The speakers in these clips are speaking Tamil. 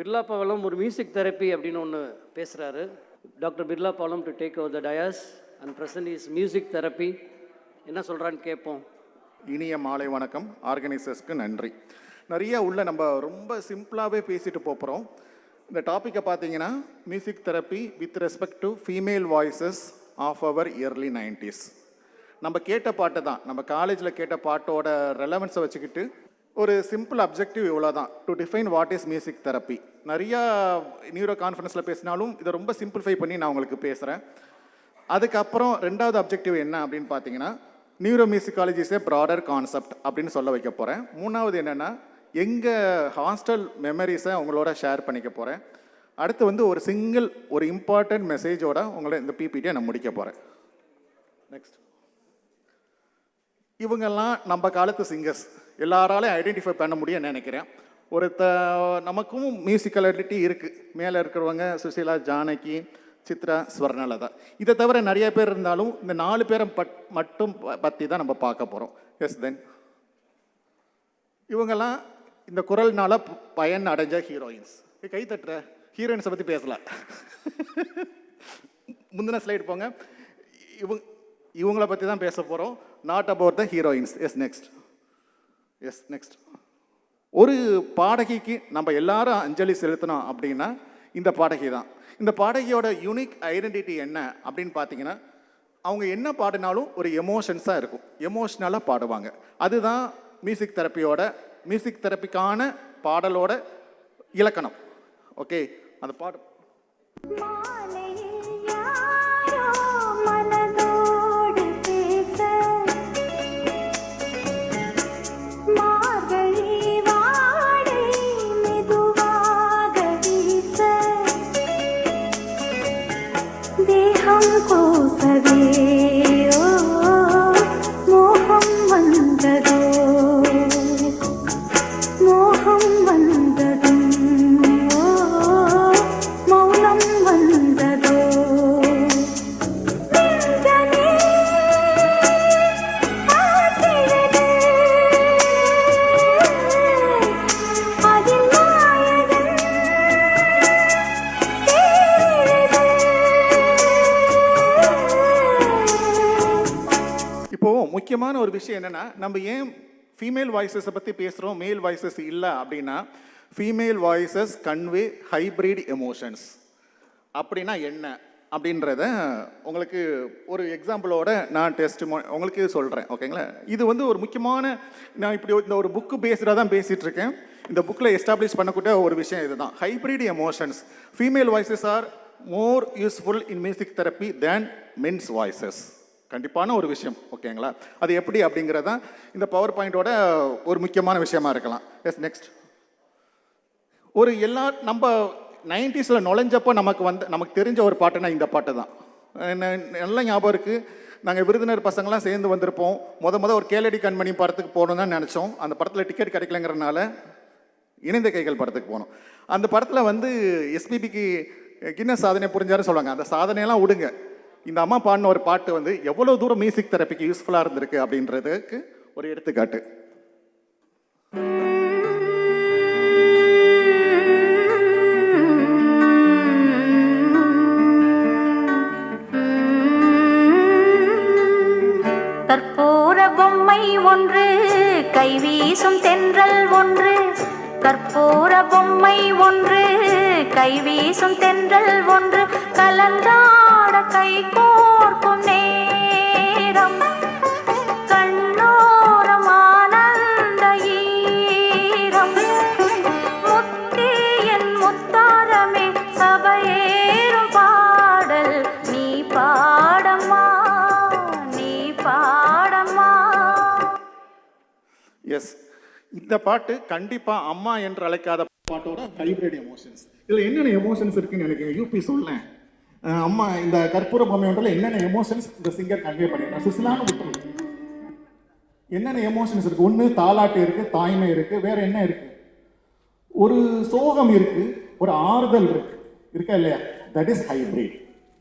பிர்லா பவலம் ஒரு மியூசிக் தெரப்பி அப்படின்னு ஒன்று பேசுகிறாரு. Doctor Birla Pavalam to take over the dais and present is music therapy. என்ன சொல்கிறான்னு கேட்போம். இனிய மாலை வணக்கம். ஆர்கனைசர்ஸ்க்கு நன்றி. நிறைய உள்ள நம்ம ரொம்ப சிம்பிளாகவே பேசிட்டு போகிறோம். இந்த டாப்பிக்கை பார்த்தீங்கன்னா music therapy with respect to female voices of our early 90s. நம்ம கேட்ட பாட்டு தான், நம்ம காலேஜில் கேட்ட பாட்டோட ரெலவன்ஸை வச்சுக்கிட்டு ஒரு சிம்பிள் அப்ஜெக்டிவ் இவ்வளோ தான், to define what is music therapy. நிறையா நியூரோ கான்ஃபரன்ஸில் பேசினாலும் இதை ரொம்ப சிம்பிளிஃபை பண்ணி நான் உங்களுக்கு பேசுகிறேன். அதுக்கப்புறம் ரெண்டாவது அப்ஜெக்டிவ் என்ன அப்படின்னு பார்த்தீங்கன்னா neuromusicology is a broader concept அப்படின்னு சொல்ல வைக்க போகிறேன். மூணாவது என்னென்னா எங்கள் ஹாஸ்டல் மெமரிஸை உங்களோட ஷேர் பண்ணிக்க போகிறேன். அடுத்து ஒரு இம்பார்ட்டன்ட் மெசேஜோட உங்களை இந்த பிபிடியை நான் முடிக்க போகிறேன். நெக்ஸ்ட், இவங்கெல்லாம் நம்ம காலத்து சிங்கர்ஸ், எல்லாராலையும் ஐடென்டிஃபை பண்ண முடியும்னு நினைக்கிறேன். நமக்கும் மியூசிக்கலிட்டி இருக்குது. மேலே இருக்கிறவங்க சுசீலா, ஜானகி, சித்ரா, ஸ்வர்ணலதா. இதை தவிர நிறைய பேர் இருந்தாலும் இந்த 4 பேரை மட்டும் பற்றி தான் நம்ம பார்க்க போகிறோம். எஸ், தென் இவங்கெல்லாம் இந்த குரல்னால பயன் அடைஞ்ச ஹீரோயின்ஸ். கை தட்டுற ஹீரோயின்ஸை பற்றி பேசலாம். முந்தின ஸ்லைட் போங்க. இவங்களை பற்றி தான் பேச போகிறோம், not about the heroines. Yes next. ஒரு பாடகிக்கு நம்ம எல்லாரும் அஞ்சலி செலுத்தணும் அப்படின்னா இந்த பாடகி தான். இந்த பாடகியோட யூனிக் ஐடென்டிட்டி என்ன அப்படின்னு பார்த்தீங்கன்னா அவங்க என்ன பாடினாலும் ஒரு எமோஷன்ஸாக இருக்கும், எமோஷ்னலாக பாடுவாங்க. அதுதான் மியூசிக் தெரப்பிக்கான பாடலோட இலக்கணம். ஓகே, அந்த பாடு முக்கியமான ஒரு விஷயம் என்னென்னா, நம்ம ஏன் ஃபீமேல் வாய்ஸஸை பற்றி பேசுகிறோம், மேல் வாய்ஸஸ் இல்லை அப்படின்னா, female voices convey hybrid emotions. அப்படின்னா என்ன அப்படின்றத உங்களுக்கு ஒரு எக்ஸாம்பிளோட நான் உங்களுக்கு சொல்கிறேன். ஓகேங்களா? இது ஒரு முக்கியமான, நான் இப்படி இந்த ஒரு புக்கு பேசுகிறதா தான் பேசிகிட்டு இருக்கேன். இந்த புக்கில் எஸ்டாப்ளிஷ் பண்ணக்கூடிய ஒரு விஷயம் இதுதான், hybrid emotions. Female voices are more useful in music therapy than men's voices. கண்டிப்பான ஒரு விஷயம். ஓகேங்களா? அது எப்படி அப்படிங்கிறதா இந்த பவர் பாயிண்டோட ஒரு முக்கியமான விஷயமா இருக்கலாம். Yes, next. நம்ம 90s நுழைஞ்சப்போ நமக்கு தெரிஞ்ச ஒரு பாட்டுனா இந்த பாட்டு தான். நல்ல ஞாபகம் இருக்குது. நாங்கள் விருதுநர் பசங்களாம் சேர்ந்து வந்திருப்போம். ஒரு கேளடி கண்மணி படத்துக்கு போகணுன்னு தான் நினச்சோம். அந்த படத்தில் டிக்கெட் கிடைக்கலங்கிறனால இணைந்த கைகள் படத்துக்கு போனோம். அந்த படத்தில் எஸ்பிபிக்கு கின்னஸ் சாதனை புரிஞ்சாருன்னு சொல்லுவாங்க. அந்த சாதனையெல்லாம் விடுங்க, இந்த அம்மா பாடின ஒரு பாட்டு எவ்வளோ தூரம் மியூசிக் தெரப்பிக்கு யூஸ்ஃபுல்லாக இருந்திருக்கு அப்படின்றதுக்கு ஒரு எடுத்துக்காட்டு. கற்பூர பொம்மை ஒன்று, கைவீசும் தென்றல் ஒன்று. கற்பூர பொம்மை ஒன்று, கைவீசும் தென்றல் ஒன்று. கலந்தாட கை கோர்க்கும் நேரம், கண்ணோரம் ஆனந்த ஈரம். முத்தி என் முத்தாரமே, சபையேறும் பாடல் நீ பாடம்மா, நீ பாடம்மா. எஸ், இந்த பாட்டு கண்டிப்பாக அம்மா என்று அழைக்காத பாட்டோட ஹைப்ரிட் எமோஷன்ஸ். இதில் என்னென்ன எமோஷன்ஸ் இருக்குன்னு எனக்கு யூபி சொல்லேன். அம்மா இந்த கற்பூர பொம்மை ஒன்றில் என்னென்ன எமோஷன்ஸ் இந்த சிங்கர் கன்வே பண்ணிருக்கேன். சுசிலான்னு விட்டுரு, என்னென்ன எமோஷன்ஸ் இருக்குது? ஒன்று தாலாட்டு இருக்குது, தாய்மை இருக்குது, வேற என்ன இருக்குது? ஒரு சோகம் இருக்குது, ஒரு ஆறுதல் இருக்கா இல்லையா? That is hybrid.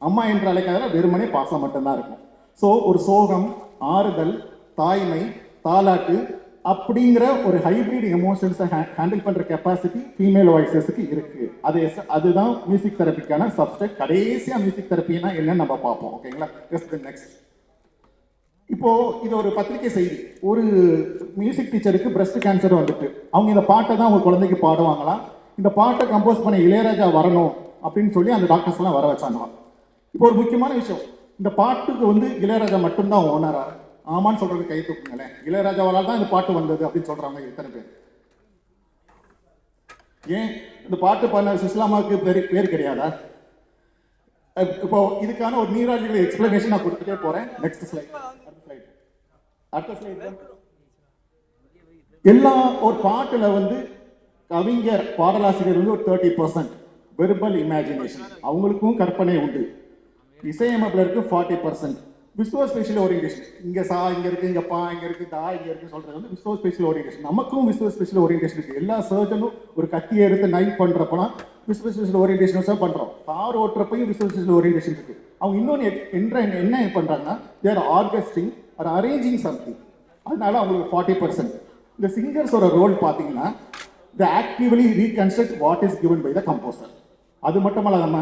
அம்மா என்று அழைக்காத வெறுமனே பாசம் மட்டும்தான் இருக்கும். ஸோ ஒரு சோகம், ஆறுதல், தாய்மை, தாலாட்டு அப்படிங்கிற ஒரு ஹைப்ரிட் எமோஷன்ஸை ஹேண்டில் பண்ணுற கெப்பாசிட்டி ஃபீமேல் வாய்ஸஸுக்கு இருக்குது. அதுதான் மியூசிக் தெரப்பிக்கான சப்ஸ்டெக்ட். கடைசியாக மியூசிக் தெரப்பினா என்னன்னு நம்ம பார்ப்போம். ஓகேங்களா? நெக்ஸ்ட். இப்போ இது ஒரு பத்திரிகை செய்தி. ஒரு மியூசிக் டீச்சருக்கு பிரஸ்ட் கேன்சர் வந்துட்டு அவங்க இந்த பாட்டை தான் அவங்க குழந்தைக்கு பாடுவாங்களாம். இந்த பாட்டை கம்போஸ் பண்ண இளையராஜா வரணும் அப்படின்னு சொல்லி அந்த டாக்டர்ஸ் எல்லாம் வர வச்சாங்களாம். இப்போ ஒரு முக்கியமான விஷயம், இந்த பாட்டுக்கு வந்து இளையராஜா மட்டும்தான் ஓனரா? ஆமான்னு சொல்றது கை தூக்குங்களேன். இளையராஜாவால் தான் இந்த பாட்டு வந்தது அப்படின்னு சொல்றாங்க எத்தனை பேர்? ஏன் இந்த பாட்டு பண்ண சுஸ்லாமாவுக்கு பேர் கிடையாதா? இப்போ இதுக்கான ஒரு நீராஜிகள் எக்ஸ்பிளனேஷன் நான் கொடுத்துட்டே போறேன். Next slide. அடுத்த ஸ்லைட். எல்லா ஒரு பாட்டுல வந்து கவிஞர் பாடலாசிரியர் வந்து ஒரு 30% வெர்பல் இமேஜினேஷன், அவங்களுக்கும் கற்பனை உண்டு. இசையமைப்பாளருக்கு 40%. விசுவ ஸ்பெஷல் ஓரியன்டேஷன், இங்க சா இங்க இருக்கு, இங்க பா இங்க இருக்கு, தா இங்க இருக்கு சொல்றது வந்து விசுவ ஸ்பெஷல் ஓரியன்டேஷன். நமக்கும் விசுவ ஸ்பெஷல் ஓரியன்டேஷன் இருக்கு. எல்லா சர்ஜனும் ஒரு கத்தியை எடுத்து நைட் பண்றப்பலாம் விசுவ ஸ்பெஷல் ஓரியன்டேஷன் பண்றோம். கார் ஓட்டுறப்பையும் விசுவ ஸ்பெஷல் ஓரியன்டேஷன் இருக்கு. அவங்க இன்னொன்று என்ன பண்றாங்கன்னா தேர் ஆர்கெஸ்ட்ரிங் ஆர் அரேஞ்சிங் சம்திங். அதனால அவங்களுக்கு 40%. இந்த சிங்கர்ஸோட ரோல் பார்த்தீங்கன்னா they actively reconstruct what is given by the composer. அது மட்டும் இல்லாம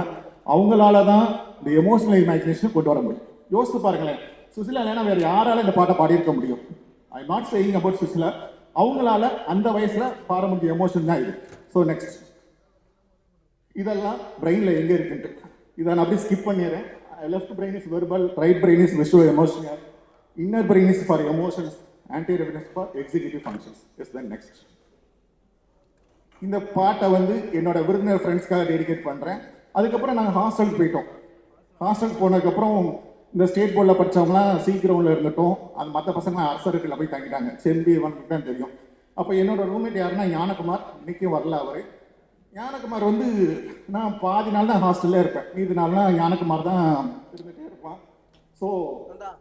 அவங்களால தான் இந்த எமோஷனல் இமேஜினேஷன் கொண்டு வர முடியும். யோசித்து பாருங்களேன், சுசிலா இல்லைன்னா வேற யாரால இந்த பாட்டை பாடியிருக்க முடியும்? I not saying about Susheela. அவங்களால அந்த வயசுல பாட முடிய எமோஷன் தான் இது. ஸோ நெக்ஸ்ட், இதெல்லாம் பிரெயின்ல எங்க இருக்குன்ட்டு இதை நான் அப்படியே ஸ்கிப் பண்ணிடுறேன். Left brain is verbal, right brain is visual emotional, inner brain is for emotions, anterior is for executive functions. Yes then next. இந்த பாட்டை வந்து என்னோட விருந்தினர் ஃப்ரெண்ட்ஸ்க்காக டெடிகேட் பண்ணுறேன். அதுக்கப்புறம் நாங்கள் ஹாஸ்டலுக்கு போயிட்டோம். ஹாஸ்டலுக்கு போனதுக்கப்புறம் இந்த ஸ்டேட் போர்டில் படித்தவங்களாம் சி கிரவுண்டில் இருந்துட்டோம். அது மற்ற பசங்களாம் அரசருக்குள்ள போய் தங்கிட்டாங்க. செம்பி இவனுக்கு தான் தெரியும். அப்போ என்னோட ரூம்மேட் யாருன்னா ஞானகுமார். இன்னைக்கும் வரல அவர். ஞானகுமார் வந்து நான் பாதி நாள் தான் ஹாஸ்டல்லே இருப்பேன், மீதி நாள்லாம் ஞானகுமார் தான் இருந்துகிட்டே இருப்பான். ஸோ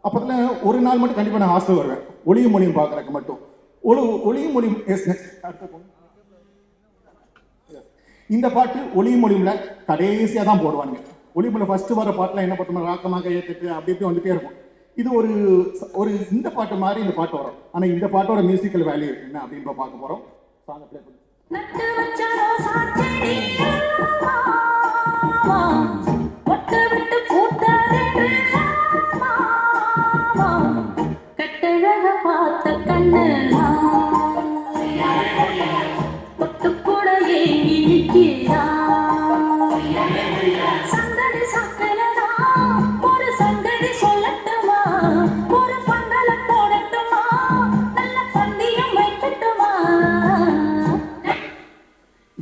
அப்போதுல ஒரு நாள் மட்டும் கண்டிப்பாக நான் ஹாஸ்டல் வருவேன், ஒளியும் மொழியும் பார்க்குறக்கு மட்டும். ஒளியும் மொழியும். Yes next. அடுத்த இந்த பாட்டு ஒளியும் மொழியும்ல கடைசியாக தான் போடுவானுங்க. ஒளிமொழி ஃபர்ஸ்ட் வர பாட்டில் என்ன பண்ணுவோம், ராக்கமாக ஏற்றுட்டு அப்படி இப்படி வந்துட்டே இருக்கும். இது ஒரு இந்த பாட்டு மாதிரி இந்த பாட்டு வரும். ஆனால் இந்த பாட்டோட மியூசிக்கல் வேல்யூ என்ன அப்படின்னு பார்க்க போகிறோம். சாங் ப்ளே பண்ணி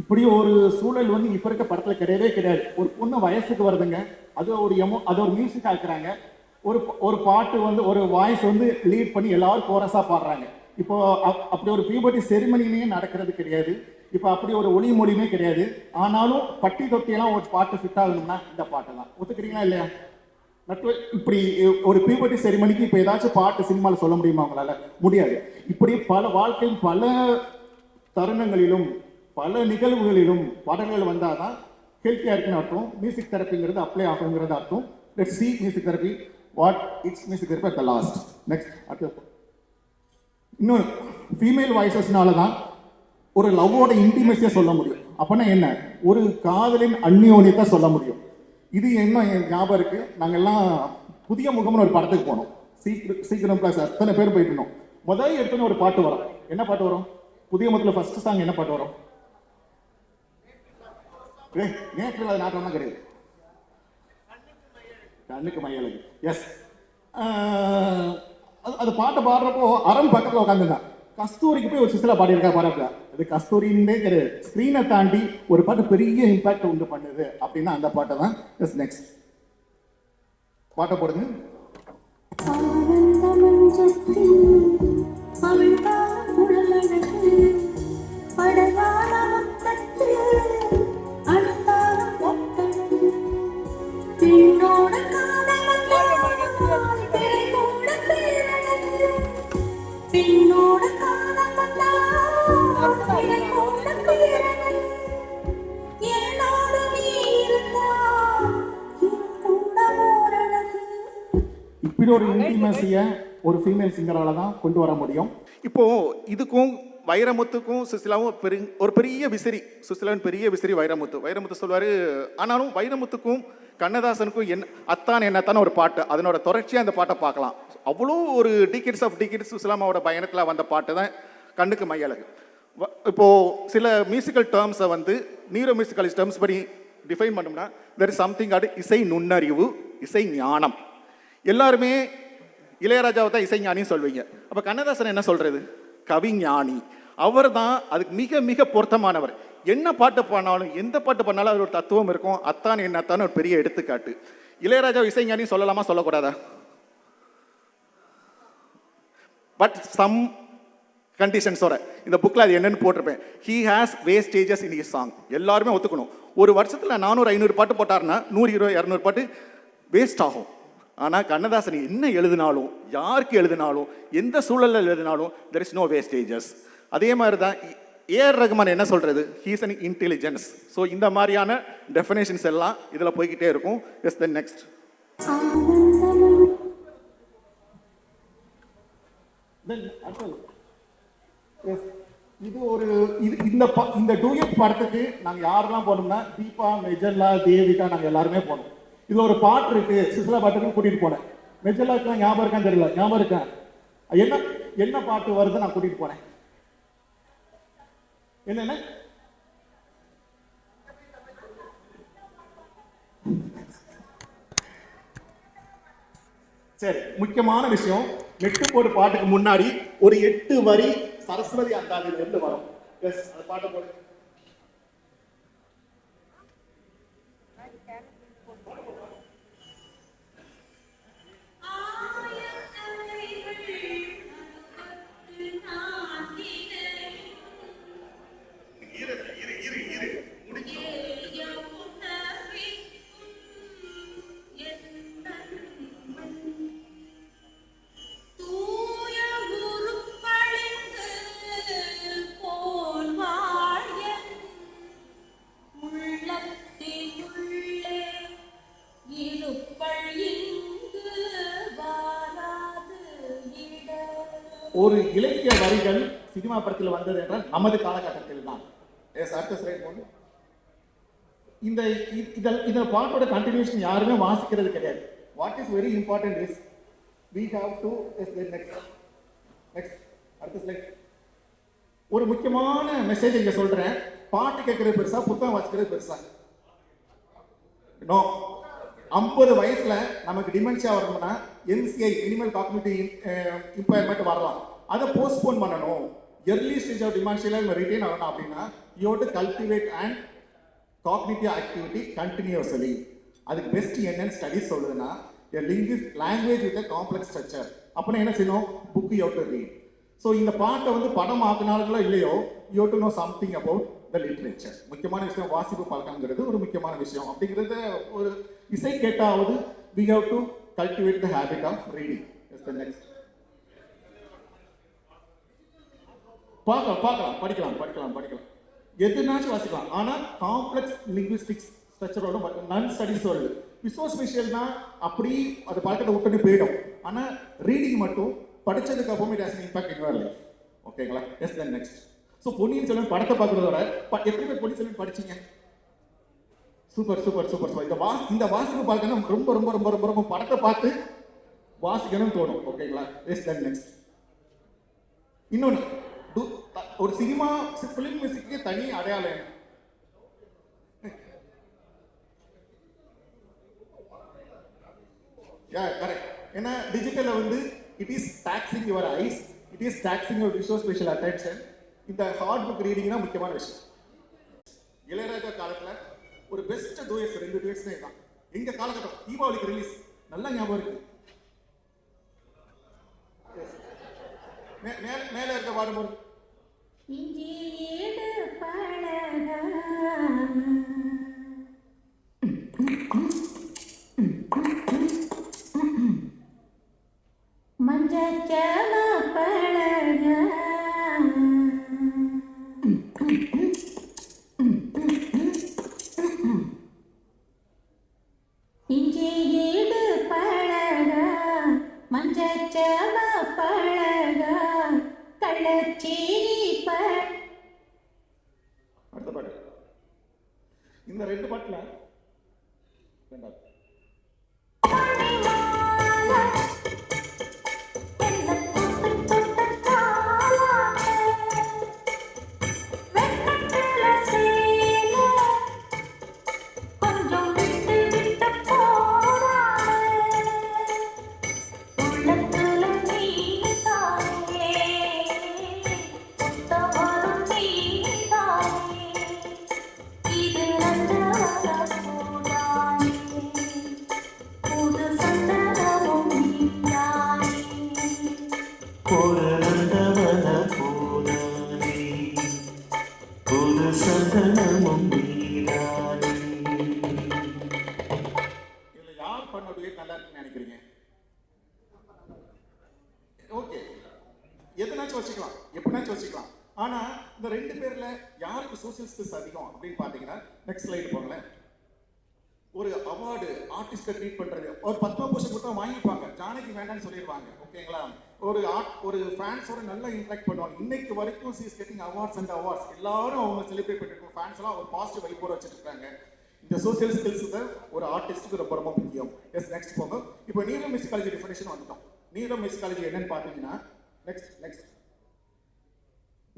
இப்படி ஒரு சூழல் வந்து இப்ப இருக்க படத்துல கிடையவே கிடையாது. ஒரு பொண்ணு வயசுக்கு வருதுங்க, அது ஒரு மியூசிக் ஆக்குறாங்க. ஒரு பாட்டு வந்து ஒரு வாய்ஸ் வந்து லீட் பண்ணி எல்லாரும் கோரஸா பாடுறாங்க. இப்போ அப்படி ஒரு பியூபர்ட்டி செரிமனியுமே நடக்கிறது கிடையாது. இப்போ அப்படி ஒரு ஒளி மொழியுமே கிடையாது. ஆனாலும் பட்டி தொட்டியெல்லாம் ஒரு பாட்டு ஃபிட் ஆகணும்னா இந்த பாட்டெல்லாம் ஒத்துக்கிறீங்களா இல்லையா? இப்படி ஒரு பியூபர்ட்டி செரிமனிக்கு இப்போ ஏதாச்சும் பாட்டு சினிமாவில் சொல்ல முடியுமா? அவங்களால முடியாது. இப்படி பல வாழ்க்கையில் பல தருணங்களிலும் பல நிகழ்வுகளிலும் பாடல்கள் வந்தாதான் ஹெல்த்தியாக இருக்குன்னு அர்த்தம். மியூசிக் தெரப்பிங்கிறது அப்ளை ஆகுங்கிறது அர்த்தம். Let's see music therapy what it's music therapy at the last. Next. அடுத்து இன்னொரு ஃபீமேல் வாய்ஸஸ்னால தான் ஒரு லவ்வோட இன்டிமேசியை சொல்ல முடியும். அப்படின்னா என்ன, ஒரு காதலின் அந்யோன்யத்தை சொல்ல முடியும். இது என்ன ஞாபகம் இருக்கு, நாங்கெல்லாம் புதிய முகம்னு ஒரு படத்துக்கு போனோம். சீக்கிரம் பிளஸ் அத்தனை பேர் போயிட்டு இருந்தோம். முதல் எடுத்துன்னு ஒரு பாட்டு வரும். என்ன பாட்டு வரும்? புதிய முகத்தில் ஃபர்ஸ்ட் சாங் என்ன பாட்டு வரும்? நேற்று நாட்டம்லாம் கிடையாது, கண்ணுக்கு மையலுக்கு. எஸ், அது பாட்டை பாடுறப்போ அறம் பக்கத்தில் உட்காந்துருந்தான். கஸ்தூரிக்கு போய் ஒரு சிசிலா பாடியிருக்கா பாராட்டுல. அது கஸ்தூரின்னே கிடையாது, ஸ்க்ரீனை தாண்டி ஒரு பாட்டு பெரிய இம்பாக்ட் உண்டு பண்ணுது அப்படின்னா அந்த பாட்டை தான். Yes next. பாட்டை போடுங்க. இப்படி ஒரு இன்டிமேசியை ஒரு ஃபீமேல் சிங்கரால் தான் கொண்டு வர முடியும். இப்போது இதுக்கும் வைரமுத்துக்கும் சுசிலாவும் ஒரு பெரிய விசிறி. சுசிலாவின் பெரிய விசிறி வைரமுத்து சொல்வார். ஆனாலும் வைரமுத்துக்கும் கண்ணதாசனுக்கும் அத்தான் என்னத்தான் ஒரு பாட்டு, அதனோட தொடர்ச்சியாக அந்த பாட்டை பார்க்கலாம். அவ்வளோ ஒரு டிகேட்ஸ் சுசிலாமாவோட பயணத்தில் வந்த பாட்டு தான் கண்ணுக்கு மையழகு. இப்போது சில மியூசிக்கல் டேர்ம்ஸை வந்து நியூரோ மியூசிக்கல் டேர்ம்ஸ் படி டிஃபைன் பண்ணோம்னா தெர் இஸ் சம்திங் அது இசை நுண்ணறிவு, இசை ஞானம். எல்லாருமே இளையராஜாவை தான் இசைஞானின்னு சொல்வீங்க. அப்போ கண்ணதாசன் என்ன சொல்கிறது? கவிஞானி. அவர் தான் அதுக்கு மிக மிக பொருத்தமானவர். என்ன பாட்டு பண்ணாலும் எந்த பாட்டு பண்ணாலும் அது ஒரு தத்துவம் இருக்கும். அத்தான் என்னத்தான் ஒரு பெரிய எடுத்துக்காட்டு. இளையராஜா இசைஞானி சொல்லலாமா சொல்லக்கூடாதா? பட் சம் கண்டிஷன்ஸோட இந்த புக்கில் அது என்னன்னு போட்டிருப்பேன். He has wastages in his song. எல்லாருமே ஒத்துக்கணும். ஒரு வருஷத்தில் 400-500 பாட்டு போட்டார்னா 100-200 பாட்டு வேஸ்ட் ஆகும். ஆனால் கண்ணதாசன் என்ன எழுதினாலும், யாருக்கு எழுதினாலும், எந்த சூழலில் எழுதினாலும் தெர் இஸ் நோ வேஸ்டேஜஸ். அதே மாதிரி தான் ஏஆர் ரஹ்மான் என்ன சொல்கிறது? He's an intelligence. ஸோ இந்த மாதிரியான டெஃபினேஷன்ஸ் எல்லாம் இதில் போய்கிட்டே இருக்கும். Yes then next. இது ஒரு இந்த டூயட் படத்துக்கு நாங்கள் யாரெல்லாம் போனோம்னா தீபா, மெஜல்லா, தேவிகா, நாங்கள் எல்லாருமே போனோம். இதுல ஒரு பாட்டு இருக்கு, சுசிலா பாட்டுக்கு கூட்டிட்டு போனேன். மெஜல்லாக்கு ஞாபகம் இருக்கான்னு தெரியல, ஞாபகம் இருக்கேன். என்ன பாட்டு வருது நான் கூட்டிட்டு போனேன். என்னென்ன சரி, முக்கியமான விஷயம், நெட்டு போடு பாட்டுக்கு முன்னாடி ஒரு 8 வரி சரஸ்வதி அந்தாதியில இருந்து வரும். எஸ், அந்த பாட்டை போடு. ஒரு இலக்கிய வரிகள் சினிமா படத்தில் வந்தது என்றால் நமது காலகட்டத்தில் தான். இந்த பாட்டோட கண்டினியூஷன் யாருமே வாசிக்கிறது கிடையாது. What is very important is we have to next அடுத்த ஸ்லைட். ஒரு முக்கியமான மெசேஜ் இங்க சொல்றேன். பாட்டு கேட்கறது பெருசா, புத்தகம் வாசிக்கிறது பெருசா? நோ. 50 வயசுல நமக்கு டிமென்ஷியா வரணும்னா NCI மினிமல் காக்னிட்டிவ் இம்பயர்மெண்ட் வரலாம். அதை போஸ்ட்போன் பண்ணணும். எர்லி ஸ்டேஜ் ஆஃப் டிமென்ஷியால ரிட்டைன் ஆகணும் அப்படின்னா you have to cultivate and cognitive activity continuously. அதுக்கு பெஸ்ட் என்னன்னு ஸ்டடிஸ் சொல்லுதுன்னா லாங்குவேஜ் வித் காம்ப்ளெக்ஸ் ஸ்ட்ரக்சர். அப்படின்னா என்ன செய்யணும்? Book you have to read. So இந்த பாட்டை வந்து படம் ஆக்குனார்களோ இல்லையோ you have to know something about the literature. முக்கியமான விஷயம் வாசிப்பு பழக்கம்ங்கிறது ஒரு முக்கியமான விஷயம். அப்படிங்கிறத ஒரு இசை கேட்டாவது we have to cultivate the habit of reading. Yes, the next. படிக்கலாம் எதுனாச்சும் வாசிக்கலாம். ஆனால் காம்ப்ளெக்ஸ் லிங்குவிஸ்டிக்ஸ் ஸ்ட்ரக்சரோட நான் ஸ்டடிஸ் வருது. விசோஸ்பெஷியல்னா அப்படி அது பழக்கத்தை விட்டு போயிடும். ஆனால் ரீடிங் மட்டும் படித்ததுக்கு அப்புறமே it has an impact in your life. ஓகேங்களா? Yes, then next. So Ponniyin Selvan படத்தை பார்க்குறதோட எத்தனை பேர் பொன்னியின் செல்வன் படிச்சீங்க? சூப்பர். இந்த வாசிப்பு பார்க்கணும் ரொம்ப ரொம்ப ரொம்ப ரொம்ப ரொம்ப படத்தை பார்த்து வாசிக்கணும்னு தோணும். ஓகேங்களா? Yes, then next. இன்னொன்று, ஒரு சினிமா ஃபிலிம் மியூசிக்கு தனி அடையாளம். கரெக்ட். ஏன்னா டிஜிட்டலில் வந்து it is taxing your eyes, it is taxing your visual attention. இந்த ஹார்ட் புக் ரீடிங் தான் முக்கியமான விஷயம். இளையராஜா காலத்தில் ஒரு பெஸ்ட் டூயட்ஸ் 2 டூயட்ஸ் தான். எங்க காலகட்டம் தீபாவளிக்கு ரிலீஸ் நல்லா ஞாபகம் இருக்கு. மேல இருக்க பாடும்போது மஞ்சள் பழக இஞ்சி ஈடு பழக மஞ்சள் இந்த 2 பாட்டுல ரெண்டாவது ஒரு நந்தவன பூனானே புது சந்தனமும் நீரானே. இதுல யார் பண்ண duet நல்லா இருக்குன்னு நினைக்கிறீங்க? ஓகே, எதுனாச்சும் வச்சுக்கலாம், எப்படினாச்சும் வச்சுக்கலாம். ஆனா இந்த 2 பேர்ல யாருக்கு சோசியல் ஸ்கில்ஸ் அதிகம் அப்படின்னு பாத்தீங்கன்னா, நெக்ஸ்ட் ஸ்லைடு போங்களேன். ஒரு அவார்டு ஆர்டிஸ்டை ட்ரீட் பண்றது, ஒரு பத்மபூஷன் கொடுத்தா வாங்கிப்பாங்க, ஜானகி வேண்டாம்னு சொல்லிடுவாங்க. ஓகேங்களா? ஒரு ஃபேன்ஸோட நல்லா இன்ட்ராக்ட் பண்ணுவாங்க. இன்னைக்கு வரைக்கும் C is getting awards and awards. எல்லாரும் அவங்க செலிப்ரேட் பண்ணிருக்கோம். ஃபேன்ஸ் எல்லாம் ஒரு பாசிட்டிவ் வைப்போட வச்சிருக்காங்க. இந்த சோசியல் ஸ்கில்ஸ் தான் ஒரு ஆர்டிஸ்ட்டுக்கு ரொம்ப ரொம்ப முக்கியம். எஸ், நெக்ஸ்ட் போங்க. இப்போ நியூரோ மியூசிக்காலஜி டெஃபினேஷன் வந்துட்டோம். நியூரோ மியூசிக்காலஜி என்னன்னு பார்த்தீங்கன்னா, நெக்ஸ்ட்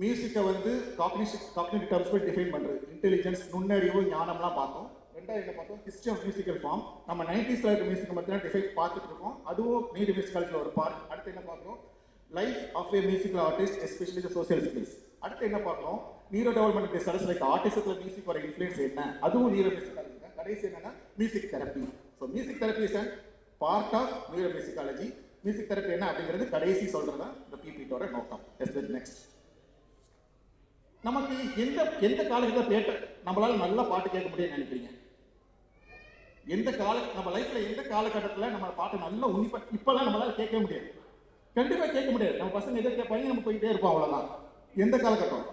மியூசிக்கை வந்து காக்னிட்டிவ் டர்ம்ஸ்ல டிஃபைன் பண்றது. இன்டெலிஜென்ஸ், நுண்ணறிவு, ஞானம்லாம் பார்த்தோம். ரெண்டாவது என்ன பார்த்தோம்? History of musical form. நம்ம 90s இருக்க மியூசிக்கை பற்றி தான் டிஃபைன் பார்த்துட்டு இருக்கோம். அதுவும் நியூரோ மியூசிக்காலஜியில் ஒரு பார்ட். அடுத்து என்ன பார்க்குறோம்? Life of a musical artist, especially the social skills. அடுத்து என்ன பார்க்குறோம்? நியூரோ டெவலப்மெண்ட் டிசார்டர்ஸ் லைக் ஆர்டிஸ்ட்ல மியூசிக் வர இன்ஃப்ளூயன்ஸ் என்ன, அதுவும் நியூரோ மியூசிக்காலஜி தான். கடைசி என்னன்னா music therapy. So music therapy is and part of neuromusicology. Music therapy என்ன அப்படிங்கிறது கடைசி சொல்றதா இந்த பிபிட்டோட நோக்கம். எஸ், நெக்ஸ்ட் நமக்கு எந்த காலகட்டத்தில் நம்மளால நல்ல பாட்டு கேட்க முடியும்னு நினைக்கிறீங்க? நம்ம லைஃப்ல எந்த காலகட்டத்தில் நம்ம பாட்டு நல்லா உன்னிப்பா இப்பெல்லாம் நம்மளால கேட்க முடியாது, கண்டிப்பா கேட்க முடியாது. நம்ம பசங்க எதை கேட்பாங்க, நம்ம போயிட்டே இருப்போம், அவ்வளவுதான். எந்த காலகட்டம்?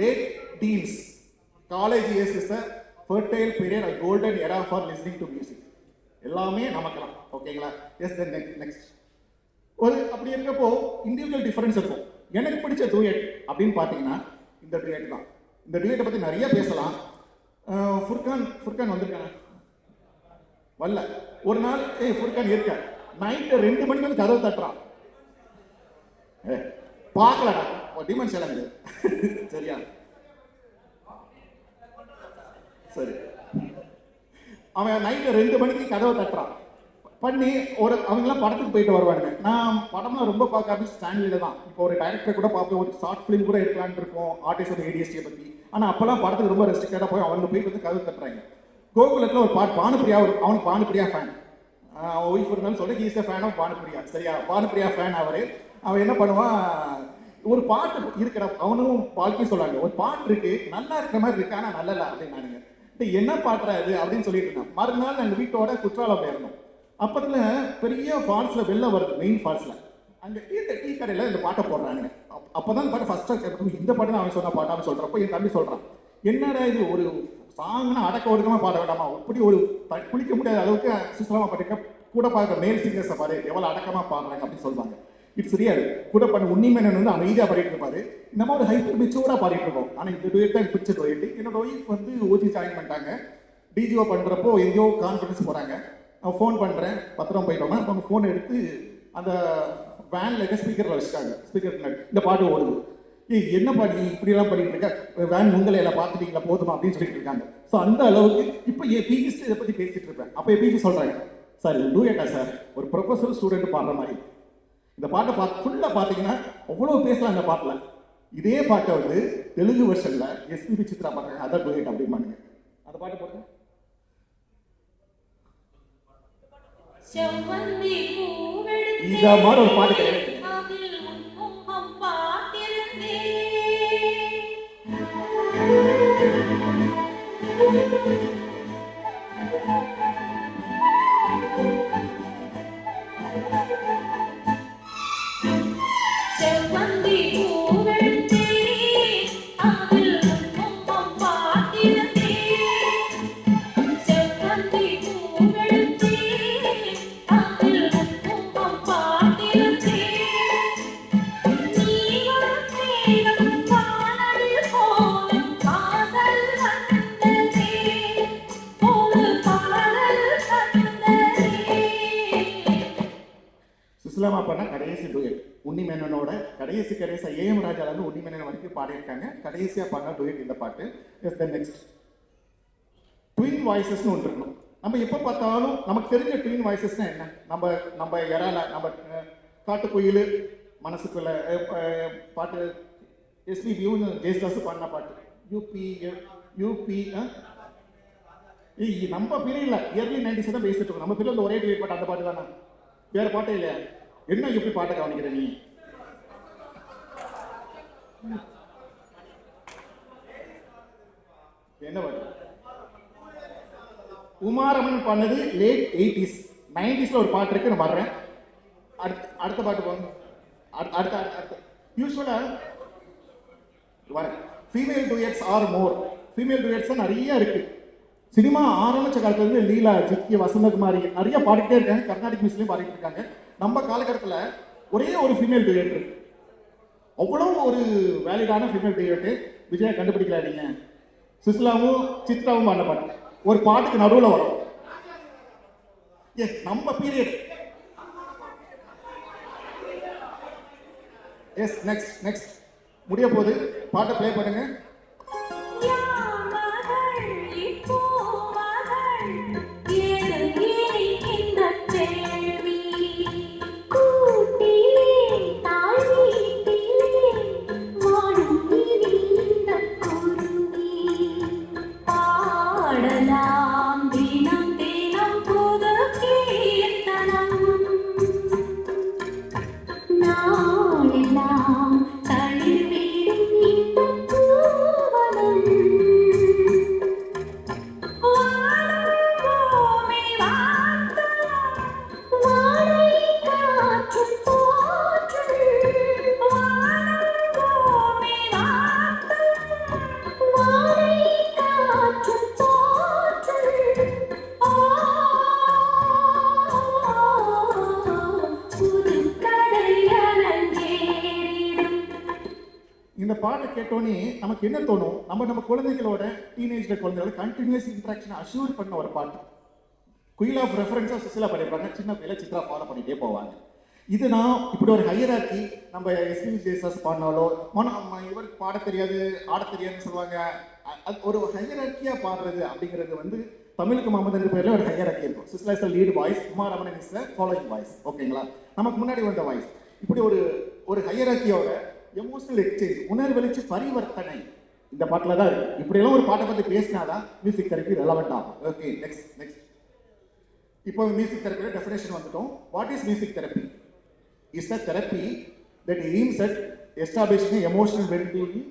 Late teens, college years is a fertile period, a golden era for listening to music. எல்லாமே நமக்கலாம். ஓகேங்களா? எஸ், தென் நெக்ஸ்ட் அப்படி இருக்கப்போ இண்டிவிஜுவல் டிஃபரன்ஸ் இருக்கும். எனக்கு பிடிச்ச டூயட் அப்படின்னு பார்த்தீங்கன்னா இந்த டூயட் தான். இந்த டூயட்டை பற்றி நிறைய பேசலாம். ஃபுர்கான் வந்திருக்காங்க வரல. ஒரு நாள் ஃபுர்கான் இருக்க நைட்டு 2 மணிக்கு வந்து கதவு தட்டுறான். பார்க்கலடா, டிமென்ஷன் இது. சரியா? சரி, அவன் நைட்டு 2 மணிக்கு கதவை தட்டுறான். பண்ணி அவங்கெல்லாம் படத்துக்கு போயிட்டு வருவாங்க. நான் படம்லாம் ரொம்ப பார்க்காம ஸ்டாண்டில் தான். இப்போ ஒரு டைரக்டர் கூட பார்ப்பேன், ஒரு ஷார்ட் ஃபிலிம் கூட எடுக்கலான்னு இருக்கும் ஆர்டிஸ்டோட ஏடிஎஸ்டியை பற்றி. ஆனால் அப்போல்லாம் படத்துக்கு ரொம்ப ரெஸ்ட்ரிக்டாக போய் அவங்க போயிட்டு வந்து கதவு தட்டுறாங்க. கோகுலத்தில் ஒரு பாட்டு, பானுப்பிரியா, அவனுக்கு பானுப்பிரியா ஃபேன், ஒய்ஃப் இருந்தாலும் சொல்ல ஹீஸ் ஃபேன் ஆஃப் பானுப்பிரியா. சரியா? பானுப்பிரியா ஃபேன் அவன் என்ன பண்ணுவான், ஒரு பாட்டு இருக்கிற அவனும் வாழ்க்கையும் சொல்லுவாங்க, ஒரு பாட்டு இருக்கு நல்லா இருக்கிற மாதிரி இருக்கு ஆனால் நல்லல அப்படின்னு. என்ன பாட்டுறா இது அப்படின்னு சொல்லிட்டு இருந்தான். மறுநாள் நாங்கள் வீட்டோட குற்றாலம் போயிருந்தோம். அப்பத்துல பெரிய ஃபால்ஸ்ல வெள்ளம் வருது, மெயின் ஃபால்ஸ்ல. அங்க டீ கடையில இந்த பாட்டை போடுறாங்க. அப்பதான் பாட்டு ஃபர்ஸ்ட் இந்த பாட்டு அவன் சொன்ன பாட்டான்னு சொல்றப்போ என் தம்பி சொல்றான், என்னடா இது ஒரு சாங்னா அடக்க ஒடுக்கமா பாட வேண்டாமா, இப்படி ஒரு குளிக்க முடியாத அளவுக்கு சுசலமா பாட்டுக்க கூட பார்க்க மேல் சிங்கர்ஸை பாரு எவ்வளவு அடக்கமா பாடுறாங்க அப்படின்னு சொல்லுவாங்க. It's real. கூட பண்ண உன்னிமேனன் வந்து அமைதியா பாடிட்டு இருப்பாரு, நம்ம ஒரு ஹைப்பர் பிச்சோட பாடிட்டு இருக்கோம். ஆனா இந்த டூயட் தான் பிடிச்ச டூயட். என்னோட ஒய்ஃப் வந்து ஓஜி ஜாயின் பண்ணிட்டாங்க. டிஜிஓ பண்றப்போ எங்கேயோ கான்ஃபரன்ஸ் போறாங்க. நான் ஃபோன் பண்ணுறேன், பத்திரம் போயிட்டோம்னா அவங்க ஃபோன் எடுத்து அந்த வேனில் இருக்க ஸ்பீக்கரில் வச்சுட்டாங்க. ஸ்பீக்கர் இந்த பாட்டு ஓடுது. என்ன பாடி இப்படியெல்லாம் பண்ணிட்டு இருக்க, வேன் உங்களை எல்லாம் பார்த்துட்டீங்களா போதுமா அப்படின்னு சொல்லிட்டு இருக்காங்க. ஸோ அந்த அளவுக்கு இப்போ என் பிஜிஸ்ட் இதை பற்றி பேசிட்டு இருப்பேன். அப்போ என் பிஜி சொல்கிறாங்க, சார் இது டூயட்டா சார், ஒரு ப்ரொஃபஸர் ஸ்டூடெண்ட் பாடுற மாதிரி. இந்த பாட்டை ஃபுல்லாக பார்த்தீங்கன்னா அவ்வளோ பேசலாம் இந்த பாட்டில். இதே பாட்டை வந்து தெலுங்கு வெர்ஷனில் எஸ்பிபி சித்ரா பாடுறாங்க, அதான் டூயட் அப்படிம்பானுங்க. அந்த பாட்டு போட்டு இத மாதிரி ஒரு பாட்டு கிடையாது. காதல் வந்ததே உன்னிமேனனோட கடைசி ஏஎம் ராஜாலேருந்து உன்னிமேனன் வரைக்கும் பாடியிருக்காங்க. கடைசியாக பாடினா டூயட் இந்த பாட்டு. எஸ் தென் நெக்ஸ்ட் ட்வின் வாய்ஸஸ்னு ஒன்று இருக்கணும். நம்ம எப்போ பார்த்தாலும் நமக்கு தெரிஞ்ச ட்வின் வாய்ஸஸ்னால் என்ன? நம்ம இறால நம்ம காட்டுக்குயில் மனசுக்குள்ள பாட்டு எஸ்பிபியும் ஜெயசுதாஸ் பாடின பாட்டு யூபி நம்ம பீரியட்ல இயர்லி 90s தான் பேசிட்டு இருக்கோம். நம்ம பீரியட்ல ஒரே டிவி பாட்டு அந்த பாட்டு தானே, வேற பாட்டே இல்லையா? என்ன எப்படி பாட்டை கவனிக்கிற நீ? என்ன பாட்டு? உமாரமன் பண்ணது லேட் 80s. 90sல ஒரு பாட்டு இருக்கு, நான் வர்றேன். அடுத்த பாட்டு போங்க. அடுத்த யூஸ்வலா வரேன். ஃபீமேல் டூயட்ஸ் ஆர் மோர். ஃபீமேல் டூயட்ஸ் நிறைய இருக்கு. சினிமா ஆரம்பிச்ச காலத்துல இருந்து லீலா, ஜிக்கி, வசந்தகுமாரி நிறைய பாடிக்கிட்டே இருக்காங்க. கர்நாடிக் மியூசிக்லயும் பாடிட்டு இருக்காங்க. நம்ம காலகட்டத்தில் ஒரே ஒரு ஃபீமேல் டூயட் இருக்கு. அவ்வளோ ஒரு வேலிடான ஃபீமேல் டூயட். விஜயா கண்டுபிடிக்கல நீங்க. சுசிலாவும் சித்ராவும் பாடின பாட்டு ஒரு பாட்டுக்கு நடுவில் வரும். எஸ் நம்ம பீரியட். எஸ் நெக்ஸ்ட் முடிய போகுது. பாட்டை ப்ளே பண்ணுங்க. இந்த பாட்டை கேட்டோன்னே நமக்கு என்ன தோணும்? நம்ம குழந்தைகளோட டீனேஜ் குழந்தைகளோட கண்டினியூஸ் இன்ட்ராக்ஷனை அஷ்யூர் பண்ண ஒரு பாட்டு. குயில் ஆஃப் ரெஃபரன்ஸாக சுசிலா பண்ணியிருப்பாங்க. சின்ன பிள்ளை சித்ரா ஃபாலோ பண்ணிகிட்டே போவாங்க. இது நான் இப்படி ஒரு ஹையராக்கி நம்ம எஸ்பி ஜெயசுதாஸ் பாடினாலோ இவருக்கு பாட தெரியாது ஆட தெரியாதுன்னு சொல்லுவாங்க. அது ஒரு ஹையராக்கியாக பாடுறது அப்படிங்கிறது தமிழுக்கு முகமது பேரில் ஒரு ஹையராக்கி இருக்கும். Susheela is lead voice, Uma Ramanan is following voice. ஓகேங்களா? நமக்கு முன்னாடி வந்த வாய்ஸ். இப்படி ஒரு ஹையராக்கியோட எமோஷனல் எக்ஸ்சேஞ்ச், உணர்வெளிச்சு பரிவர்த்தனை இந்த பாட்டில் தான் இருக்கு. இப்படியெல்லாம் ஒரு பாட்டை பற்றி பேசினாதான் மியூசிக் தெரப்பி ரெலவெண்ட் ஆகும். ஓகே நெக்ஸ்ட் இப்போ மியூசிக் தெரப்பியோட டெஃபினேஷன் வந்துட்டோம். What is music therapy? Is a therapy that AIIMS at establishing emotional wellbeing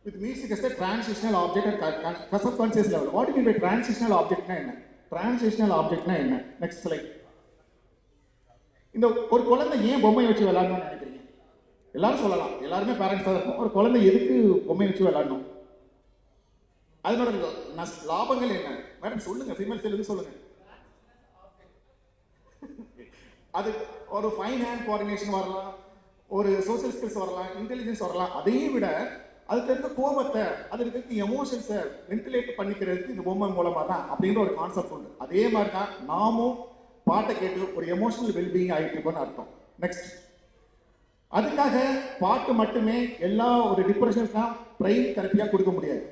with music as a transitional object at subconscious level. What do you mean by transitional object na enna? Transitional object na enna? Next slide. இந்த ஒரு குழந்தை ஏன் பொம்மை வச்சு விளையாடணும்னு நினைக்கிறீங்க? எல்லாரும் சொல்லலாம், எல்லாருமே பேரண்ட்ஸ் தான் இருக்கும். ஒரு குழந்தை எதுக்கு பொம்மை வச்சு விளையாடணும்? அதனோட லாபங்கள் என்ன? மேடம் சொல்லுங்க, ஃபீமேல் சைடு சொல்லுங்க. அது ஒரு ஃபைன் ஹேண்ட் கோஆர்டினேஷன் வரலாம், ஒரு சோசியல் ஸ்கில்ஸ் வரலாம், இன்டெலிஜென்ஸ் வரலாம். அதையும் விட அதுக்கு இருக்க கோபத்தை, அதுக்கு இருக்க எமோஷன்ஸை வென்டிலேட் பண்ணிக்கிறதுக்கு இந்த பொம்மை மூலமாக தான் அப்படின்ற ஒரு கான்செப்ட் உண்டு. அதே மாதிரி தான் நாமும் பாட்டை கேட்டு ஒரு எமோஷனல் வெல்பீயிங் ஆகிட்டு இருக்கோன்னு அர்த்தம். நெக்ஸ்ட், அதுக்காக பாட்டு மட்டுமே எல்லா ஒரு டிப்ரெஷனுக்கும் பிரைம் தெரப்பியாக கொடுக்க முடியாது.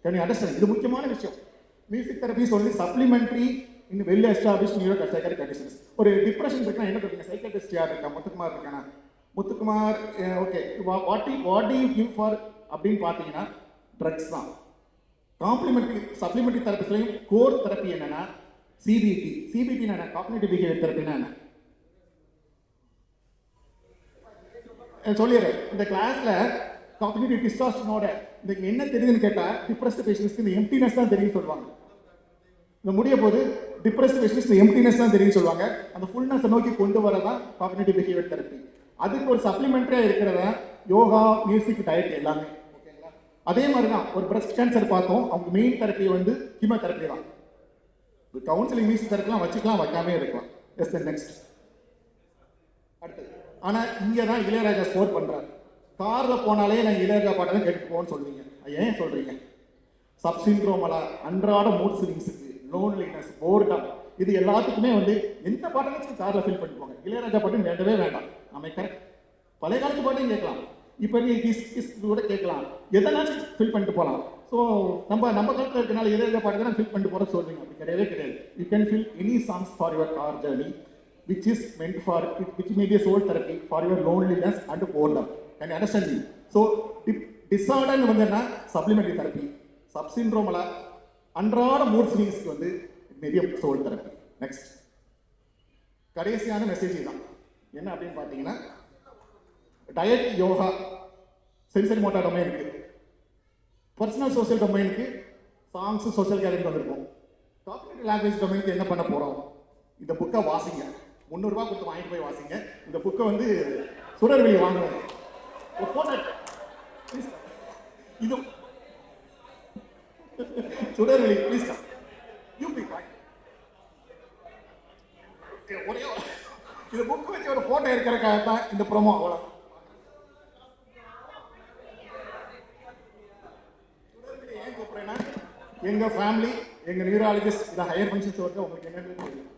Can you understand? இது முக்கியமான விஷயம். மியூசிக் தெரப்பி சொல்லி சப்ளிமெண்ட்ரி இன்னும் well establish neuro psychiatric conditions. ஒரு டிப்ரெஷன் இருக்குன்னா என்ன பண்ணுறீங்க? சைக்காட்ரிஸ்ட் யார் இருக்கா? முத்துக்குமார் இருக்கானா? Muthukumar okay. What to you give for அப்படின்னு பார்த்தீங்கன்னா ட்ரக்ஸ் தான். காம்ப்ளிமெண்ட்ரி சப்ளிமெண்ட்ரி தெரப்பிஸ்லையும் கோர் தெரப்பி என்னன்னா சிபிடி. சிபிடி என்ன? காக்னிட்டிவ் பிஹேவியர் தெரப்பினா என்ன? சொல்லிடுறேன். இந்த கிளாஸ்ல காக்னிட்டிவ் டிஸ்டார்ஷனோட இந்த என்ன தெரியுதுன்னு கேட்டால் டிப்ரெஸ்ட் பேஷண்ட்ஸ்க்கு இந்த எம்டினஸ் தான் தெரியும் சொல்லுவாங்க. இந்த முடிய போது டிப்ரெஸ்ட் பேஷண்ட்ஸ் இந்த எம்டினஸ் தான் தெரியும் சொல்லுவாங்க. அந்த ஃபுல்னஸை நோக்கி கொண்டு வரதான் காக்னிட்டிவ் பிஹேவியர் தெரப்பி. அதுக்கு ஒரு சப்ளிமெண்ட்ரியா இருக்கிறதா யோகா, மியூசிக், டயட் எல்லாமே. ஓகேங்களா? அதே மாதிரி தான் ஒரு பிரஸ்ட் கேன்சர் பார்த்தோம், அவங்க மெயின் தெரப்பி கீமோதெரப்பி தான். கவுன்சிலிங் மியூசிக் தெரப்பிலாம் வச்சுக்கலாம், வைக்காமே இருக்கலாம். Yes next. அடுத்தது ஆனால் இங்கே தான் இளையராஜா ஸ்கோர் பண்ணுறாரு. காரில் போனாலே நான் இளையராஜா பாட்டை தான் கேட்டுட்டு போகணும்னு சொல்லுவீங்க. ஏன் சொல்கிறீங்க? சப்சிண்ட்ரோமலா, அன்றாட மூட் ஸ்விங்ஸுக்கு, லோன்லினஸ், போர்டம், இது எல்லாத்துக்குமே எந்த பாட்டை காரில் ஃபீல் பண்ணிட்டு போங்க. இளையராஜா பாட்டு வேண்டவே வேண்டாம். நம்ம கரெக்ட். பழைய காலத்து பாட்டையும் கேட்கலாம், இப்போ நீ கிஸ் கூட கேட்கலாம், எதனாச்சும் ஃபில் பண்ணிட்டு போகலாம். ஸோ நம்ம காலத்தில் இருக்கனால எதை பாட்டு தான் ஃபில் பண்ணிட்டு போகிற சொல்றீங்க, அப்படி கிடையவே கிடையாது. You can fill any songs for your car journey which is meant for which may be a soul therapy for your loneliness and boredom. Can you understand me? So disorder வந்து என்ன, supplementary therapy. Sub syndromeல அன்றாட மூட் ஸ்விங்ஸ்க்கு வந்து நிறைய சோல் தெரப்பி. நெக்ஸ்ட் கடைசியான மெசேஜ் தான் என்ன அப்படின்னு பார்த்தீங்கன்னா, டயட் யோகா சென்சரி மோட்டா டொமைனுக்கு, பர்சனல் சோசியல் டொமைனுக்கு சாங்ஸ் சோசியல் கேட்டகரி வந்திருக்கும். காக்னிட்டிவ் லாங்குவேஜ் டொமைனுக்கு என்ன பண்ண போகிறோம், இந்த புக்கை வாசிங்க, 300 ரூபா கொடுத்து வாங்கிட்டு போய் வாசிங்க. இந்த புக்கை வந்து சுடர்வெளி வாங்குவேன். இது சுடர்வெளி ப்ளீஸ் யூபி ஒரே இந்த புக் வச்சு ஒரு போட்டோ எடுக்கிறதுக்காக தான் இந்த ப்ரோமோ. அவ்வளோ சுடர்வெளி ஏன் கூப்பிட்றேன்னா, எங்கள் ஃபேமிலி, எங்கள் நியூராலஜிஸ்ட், இதை ஹையர் ஃபங்க்ஷன்ஸ் ஒர்க்கு உங்களுக்கு என்னன்னு தெரியும்.